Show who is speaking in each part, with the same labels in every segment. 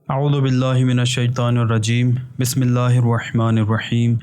Speaker 1: اعوذ باللہ من الشیطان الرجیم بسم اللہ الرحمن الرحیم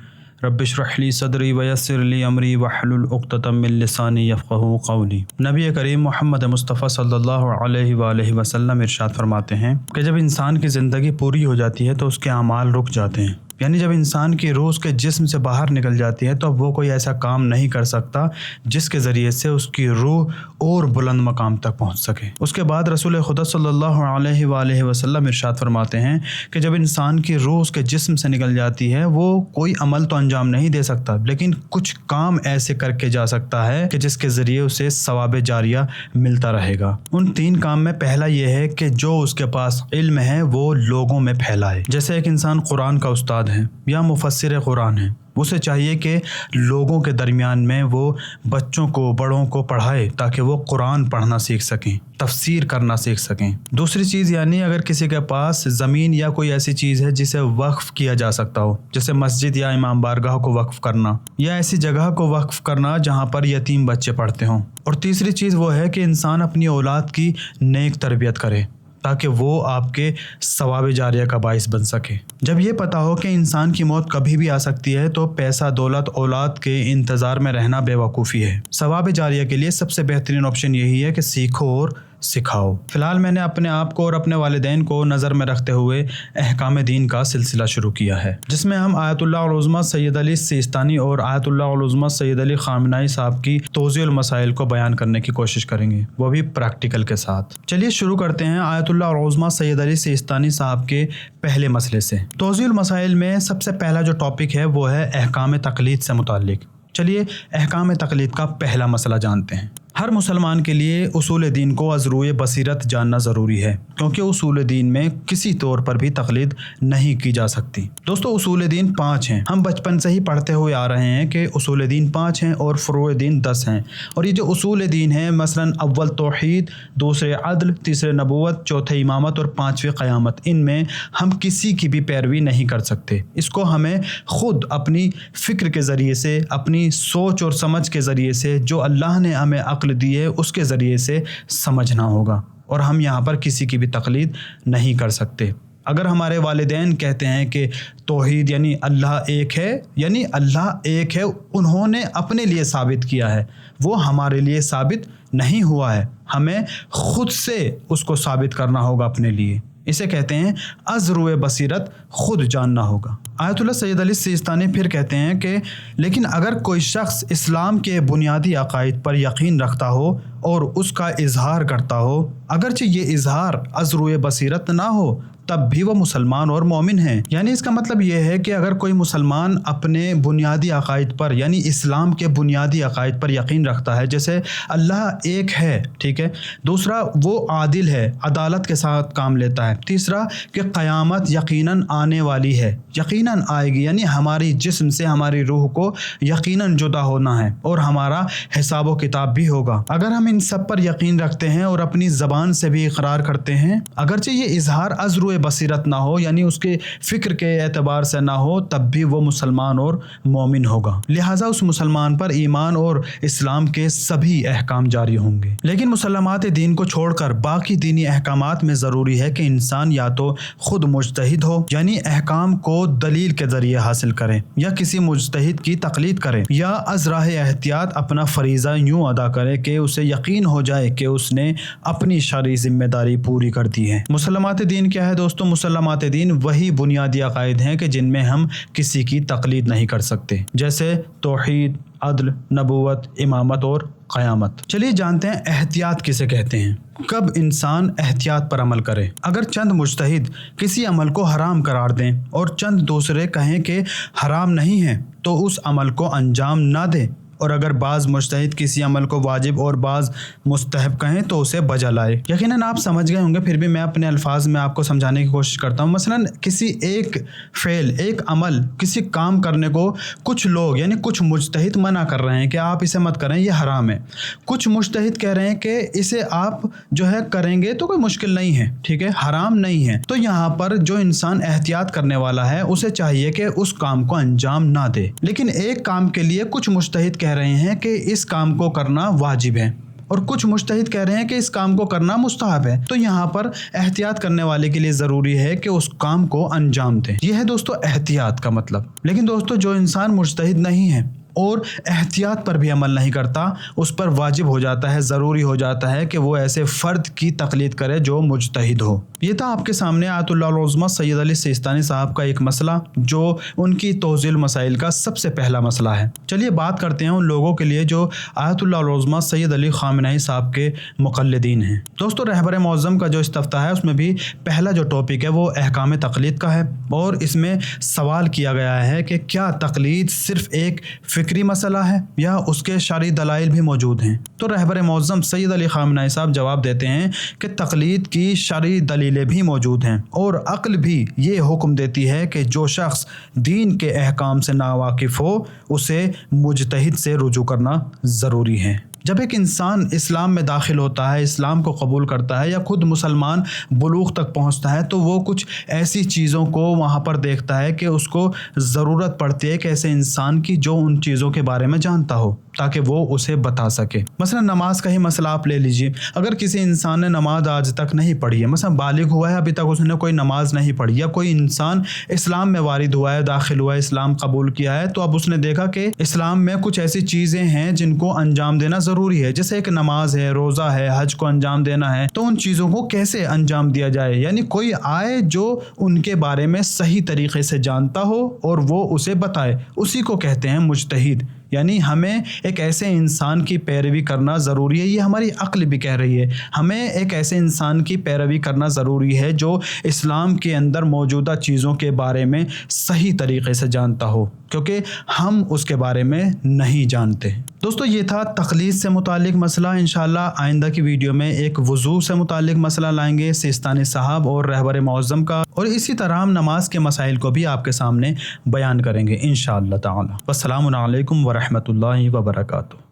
Speaker 1: رب اشرح لی صدری ویسر لی امری واحلل عقدۃ من لسانی یفقہوا قولی۔ نبی کریم محمد مصطفیٰ صلی اللہ علیہ وآلہ وسلم ارشاد فرماتے ہیں کہ جب انسان کی زندگی پوری ہو جاتی ہے تو اس کے اعمال رک جاتے ہیں، یعنی جب انسان کی روح اس کے جسم سے باہر نکل جاتی ہے تو اب وہ کوئی ایسا کام نہیں کر سکتا جس کے ذریعے سے اس کی روح اور بلند مقام تک پہنچ سکے۔ اس کے بعد رسول خدا صلی اللہ علیہ وآلہ وسلم ارشاد فرماتے ہیں کہ جب انسان کی روح اس کے جسم سے نکل جاتی ہے وہ کوئی عمل تو انجام نہیں دے سکتا، لیکن کچھ کام ایسے کر کے جا سکتا ہے کہ جس کے ذریعے اسے ثواب جاریہ ملتا رہے گا۔ ان 3 کام میں پہلا یہ ہے کہ جو اس کے پاس علم ہے وہ لوگوں میں پھیلائے۔ جیسے ایک انسان قرآن کا استاد ہے یا مفسر قرآن ہے، اسے چاہیے کہ لوگوں کے درمیان میں وہ بچوں کو بڑوں کو پڑھائے تاکہ وہ قرآن پڑھنا سیکھ سکیں، تفسیر کرنا سیکھ سکیں۔ دوسری چیز یعنی اگر کسی کے پاس زمین یا کوئی ایسی چیز ہے جسے وقف کیا جا سکتا ہو، جیسے مسجد یا امام بارگاہ کو وقف کرنا یا ایسی جگہ کو وقف کرنا جہاں پر یتیم بچے پڑھتے ہوں۔ اور تیسری چیز وہ ہے کہ انسان اپنی اولاد کی نیک تربیت کرے تاکہ وہ آپ کے ثواب جاریہ کا باعث بن سکے۔ جب یہ پتہ ہو کہ انسان کی موت کبھی بھی آ سکتی ہے تو پیسہ دولت اولاد کے انتظار میں رہنا بے وقوفی ہے۔ ثواب جاریہ کے لیے سب سے بہترین آپشن یہی ہے کہ سیکھو اور سکھاؤ۔ فی الحال میں نے اپنے آپ کو اور اپنے والدین کو نظر میں رکھتے ہوئے احکام دین کا سلسلہ شروع کیا ہے، جس میں ہم آیت اللہ العظمیٰ سید علی سیستانی اور آیت اللہ العظمیٰ سید علی خامنہئی صاحب کی توضیح المسائل کو بیان کرنے کی کوشش کریں گے، وہ بھی پریکٹیکل کے ساتھ۔ چلیے شروع کرتے ہیں آیت اللہ العظمیٰ سید علی سیستانی صاحب کے پہلے مسئلے سے۔ توضیح المسائل میں سب سے پہلا جو ٹاپک ہے وہ ہے احکام تقلید سے متعلق۔ چلیے احکام تقلید کا پہلا مسئلہ جانتے ہیں۔ ہر مسلمان کے لیے اصول دین کو از روئے بصیرت جاننا ضروری ہے، کیونکہ اصول دین میں کسی طور پر بھی تقلید نہیں کی جا سکتی۔ دوستو اصول دین 5 ہیں، ہم بچپن سے ہی پڑھتے ہوئے آ رہے ہیں کہ اصول دین 5 ہیں اور فروع دین 10 ہیں، اور یہ جو اصول دین ہیں مثلا اول توحید، دوسرے عدل، تیسرے نبوت، چوتھے امامت اور 5ویں قیامت، ان میں ہم کسی کی بھی پیروی نہیں کر سکتے۔ اس کو ہمیں خود اپنی فکر کے ذریعے سے، اپنی سوچ اور سمجھ کے ذریعے سے، جو اللہ نے ہمیں عقل دی ہے اس کے ذریعے سے سمجھنا ہوگا، اور ہم یہاں پر کسی کی بھی تقلید نہیں کر سکتے۔ اگر ہمارے والدین کہتے ہیں کہ توحید یعنی اللہ ایک ہے، یعنی اللہ ایک ہے، انہوں نے اپنے لیے ثابت کیا ہے، وہ ہمارے لیے ثابت نہیں ہوا ہے، ہمیں خود سے اس کو ثابت کرنا ہوگا اپنے لیے۔ اسے کہتے ہیں از روئے بصیرت خود جاننا ہوگا۔ آیت اللہ سید علی سیستانی پھر کہتے ہیں کہ لیکن اگر کوئی شخص اسلام کے بنیادی عقائد پر یقین رکھتا ہو اور اس کا اظہار کرتا ہو، اگرچہ یہ اظہار از روئے بصیرت نہ ہو، تب بھی وہ مسلمان اور مومن ہیں۔ یعنی اس کا مطلب یہ ہے کہ اگر کوئی مسلمان اپنے بنیادی عقائد پر یعنی اسلام کے بنیادی عقائد پر یقین رکھتا ہے، جیسے اللہ ایک ہے، ٹھیک ہے، دوسرا وہ عادل ہے، عدالت کے ساتھ کام لیتا ہے، تیسرا کہ قیامت یقیناً آنے والی ہے، یقیناً آئے گی، یعنی ہماری جسم سے ہماری روح کو یقیناً جدا ہونا ہے اور ہمارا حساب و کتاب بھی ہوگا۔ اگر ہم ان سب پر یقین رکھتے ہیں اور اپنی زبان سے بھی اقرار کرتے ہیں، اگرچہ یہ اظہار از روئے بصیرت نہ ہو، یعنی اس کے فکر کے اعتبار سے نہ ہو، تب بھی وہ مسلمان اور مومن ہوگا، لہٰذا اس مسلمان پر ایمان اور اسلام کے سبھی احکام جاری ہوں گے۔ لیکن مسلمات دین کو چھوڑ کر باقی دینی احکامات میں ضروری ہے کہ انسان یا تو خود مجتہد ہو، یعنی احکام کو دلیل کے ذریعے حاصل کرے، یا کسی مجتہد کی تقلید کرے، یا از راہ احتیاط اپنا فریضہ یوں ادا کرے کہ اسے یقین ہو جائے کہ اس نے اپنی شرعی ذمہ داری پوری کر دی ہے۔ مسلمات دین کیا ہے دوستو؟ مسلمات دین وہی بنیادی عقائد ہیں کہ جن میں ہم کسی کی تقلید نہیں کر سکتے، جیسے توحید، عدل، نبوت، امامت اور قیامت۔ چلیے جانتے ہیں احتیاط کسے کہتے ہیں، کب انسان احتیاط پر عمل کرے۔ اگر چند مجتہد کسی عمل کو حرام قرار دیں اور چند دوسرے کہیں کہ حرام نہیں ہے تو اس عمل کو انجام نہ دیں، اور اگر بعض مجتہد کسی عمل کو واجب اور بعض مستحب کہیں تو اسے بجا لائے۔ یقیناً آپ سمجھ گئے ہوں گے، پھر بھی میں اپنے الفاظ میں آپ کو سمجھانے کی کوشش کرتا ہوں۔ مثلاً کسی ایک فعل، ایک عمل، کسی کام کرنے کو کچھ لوگ یعنی کچھ مجتہد منع کر رہے ہیں کہ آپ اسے مت کریں، یہ حرام ہے۔ کچھ مجتہد کہہ رہے ہیں کہ اسے آپ جو ہے کریں گے تو کوئی مشکل نہیں ہے، ٹھیک ہے، حرام نہیں ہے۔ تو یہاں پر جو انسان احتیاط کرنے والا ہے اسے چاہیے کہ اس کام کو انجام نہ دے، لیکن ایک کام کے لیے کچھ مجتہد کہہ رہے ہیں کہ اس کام کو کرنا واجب ہے، اور کچھ مجتہد کہہ رہے ہیں کہ اس کام کو کرنا مستحب ہے، تو یہاں پر احتیاط کرنے والے کے لیے ضروری ہے کہ اس کام کو انجام دیں۔ یہ ہے دوستو احتیاط کا مطلب۔ لیکن دوستو جو انسان مجتہد نہیں ہے اور احتیاط پر بھی عمل نہیں کرتا، اس پر واجب ہو جاتا ہے، ضروری ہو جاتا ہے کہ وہ ایسے فرد کی تقلید کرے جو مجتہد ہو۔ یہ تھا آپ کے سامنے آیت اللہ العظمیٰ سید علی سیستانی صاحب کا ایک مسئلہ، جو ان کی توضیح المسائل کا سب سے پہلا مسئلہ ہے۔ چلیے بات کرتے ہیں ان لوگوں کے لیے جو آیت اللہ العظمیٰ سید علی خامنہئی صاحب کے مقلدین ہیں۔ دوستو رہبر معظم کا جو استفتاح ہے اس میں بھی پہلا جو ٹاپک ہے وہ احکام تقلید کا ہے، اور اس میں سوال کیا گیا ہے کہ کیا تقلید صرف ایک فکری مسئلہ ہے یا اس کے شرعی دلائل بھی موجود ہیں؟ تو رہبر معظم سید علی خامنہئی صاحب جواب دیتے ہیں کہ تقلید کی شرعی دلیلیں بھی موجود ہیں، اور عقل بھی یہ حکم دیتی ہے کہ جو شخص دین کے احکام سے ناواقف ہو اسے مجتہد سے رجوع کرنا ضروری ہے۔ جب ایک انسان اسلام میں داخل ہوتا ہے، اسلام کو قبول کرتا ہے یا خود مسلمان بلوغ تک پہنچتا ہے، تو وہ کچھ ایسی چیزوں کو وہاں پر دیکھتا ہے کہ اس کو ضرورت پڑتی ہے کہ ایسے انسان کی جو ان چیزوں کے بارے میں جانتا ہو تاکہ وہ اسے بتا سکے۔ مثلا نماز کا ہی مسئلہ آپ لے لیجئے، اگر کسی انسان نے نماز آج تک نہیں پڑھی ہے، مثلا بالغ ہوا ہے ابھی تک اس نے کوئی نماز نہیں پڑھی، یا کوئی انسان اسلام میں وارد ہوا ہے، داخل ہوا ہے، اسلام قبول کیا ہے، تو اب اس نے دیکھا کہ اسلام میں کچھ ایسی چیزیں ہیں جن کو انجام دینا ضروری ہے، جیسے ایک نماز ہے، روزہ ہے، حج کو انجام دینا ہے، تو ان چیزوں کو کیسے انجام دیا جائے؟ یعنی کوئی آئے جو ان کے بارے میں صحیح طریقے سے جانتا ہو اور وہ اسے بتائے، اسی کو کہتے ہیں مجتہد۔ یعنی ہمیں ایک ایسے انسان کی پیروی کرنا ضروری ہے، یہ ہماری عقل بھی کہہ رہی ہے، ہمیں ایک ایسے انسان کی پیروی کرنا ضروری ہے جو اسلام کے اندر موجودہ چیزوں کے بارے میں صحیح طریقے سے جانتا ہو، کیونکہ ہم اس کے بارے میں نہیں جانتے۔ دوستو یہ تھا تقلید سے متعلق مسئلہ۔ انشاءاللہ آئندہ کی ویڈیو میں ایک وضو سے متعلق مسئلہ لائیں گے، سیستانی صاحب اور رہبر معظم کا، اور اسی طرح ہم نماز کے مسائل کو بھی آپ کے سامنے بیان کریں گے انشاءاللہ تعالی۔ والسلام علیکم ورحمۃ اللہ وبرکاتہ۔